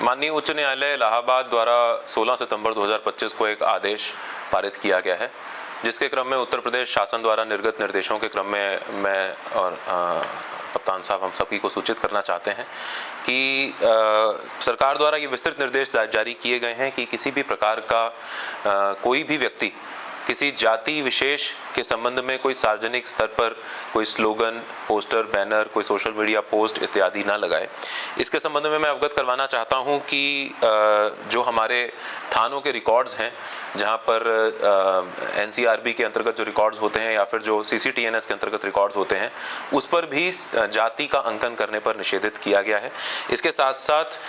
माननीय उच्च न्यायालय इलाहाबाद द्वारा 16 सितंबर 2025 को एक आदेश पारित किया गया है, जिसके क्रम में उत्तर प्रदेश शासन द्वारा निर्गत निर्देशों के क्रम में मैं और कप्तान साहब हम सभी को सूचित करना चाहते हैं कि सरकार द्वारा ये विस्तृत निर्देश जारी किए गए हैं कि किसी भी प्रकार का कोई भी व्यक्ति किसी जाति विशेष के संबंध में कोई सार्वजनिक स्तर पर कोई स्लोगन, पोस्टर, बैनर, कोई सोशल मीडिया पोस्ट इत्यादि ना लगाए। इसके संबंध में मैं अवगत करवाना चाहता हूं कि जो हमारे थानों के रिकॉर्ड्स हैं, जहां पर एनसीआरबी के अंतर्गत जो रिकॉर्ड्स होते हैं या फिर जो सीसीटीएनएस के अंतर्गत रिकॉर्ड्स होते हैं, उस पर भी जाति का अंकन करने पर निषेधित किया गया है। इसके साथ साथ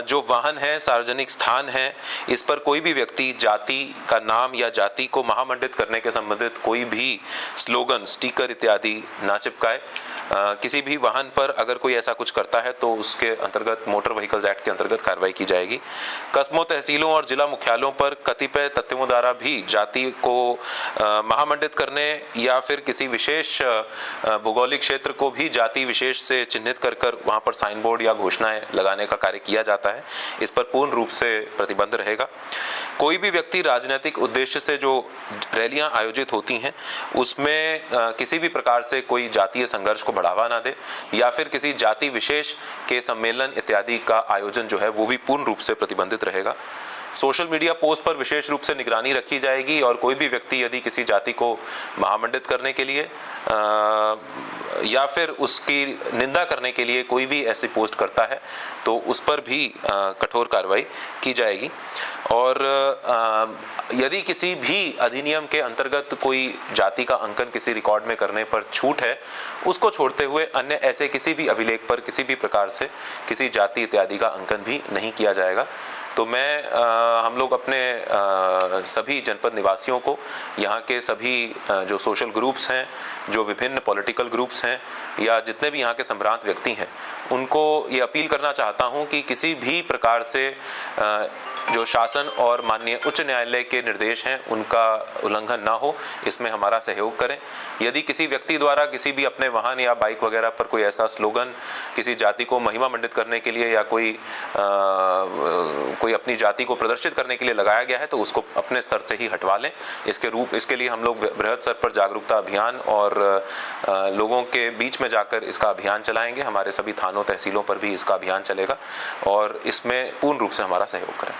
जो वाहन है, सार्वजनिक स्थान है, इस पर कोई भी व्यक्ति जाति का नाम या जाति को महामंडित करने के संबंधित कोई भी स्लोगन, स्टिकर इत्यादि ना चिपकाए। किसी भी वाहन पर अगर कोई ऐसा कुछ करता है तो उसके अंतर्गत मोटर व्हीकल्स एक्ट के अंतर्गत कार्रवाई की जाएगी। कस्बों, तहसीलों और जिला मुख्यालयों पर कतिपय तथ्यों द्वारा भी जाति को महामंडित करने या फिर किसी विशेष भौगोलिक क्षेत्र को भी जाति विशेष से चिन्हित कर वहां पर साइन बोर्ड या घोषणाएं लगाने का कार्य किया जाता है। इस पर पूर्ण रूप से प्रतिबंध रहेगा। कोई भी व्यक्ति राजनीतिक उद्देश्य से जो रैलियां आयोजित होती हैं, उसमें किसी भी प्रकार से कोई जातीय संघर्ष को बढ़ावा ना दे या फिर किसी जाति विशेष के सम्मेलन इत्यादि का आयोजन जो है वो भी पूर्ण रूप से प्रतिबंधित रहेगा। सोशल मीडिया पोस्ट पर विशेष रूप से निगरानी रखी जाएगी और कोई भी व्यक्ति यदि किसी जाति को महामंडित करने के लिए या फिर उसकी निंदा करने के लिए कोई भी ऐसी पोस्ट करता है तो उस पर भी कठोर कार्रवाई की जाएगी। और यदि किसी भी अधिनियम के अंतर्गत कोई जाति का अंकन किसी रिकॉर्ड में करने पर छूट है, उसको छोड़ते हुए अन्य ऐसे किसी भी अभिलेख पर किसी भी प्रकार से किसी जाति इत्यादि का अंकन भी नहीं किया जाएगा। तो मैं हम लोग अपने सभी जनपद निवासियों को, यहाँ के सभी जो सोशल ग्रुप्स हैं, जो विभिन्न पॉलिटिकल ग्रुप्स हैं या जितने भी यहाँ के संभ्रांत व्यक्ति हैं, उनको ये अपील करना चाहता हूँ कि किसी भी प्रकार से जो शासन और माननीय उच्च न्यायालय के निर्देश हैं उनका उल्लंघन ना हो, इसमें हमारा सहयोग करें। यदि किसी व्यक्ति द्वारा किसी भी अपने वाहन या बाइक वगैरह पर कोई ऐसा स्लोगन किसी जाति को महिमा मंडित करने के लिए या कोई अपनी जाति को प्रदर्शित करने के लिए लगाया गया है तो उसको अपने स्तर से ही हटवा लें। इसके लिए हम लोग बृहद स्तर पर जागरूकता अभियान और लोगों के बीच में जाकर इसका अभियान चलाएंगे। हमारे सभी थानों, तहसीलों पर भी इसका अभियान चलेगा और इसमें पूर्ण रूप से हमारा सहयोग करें।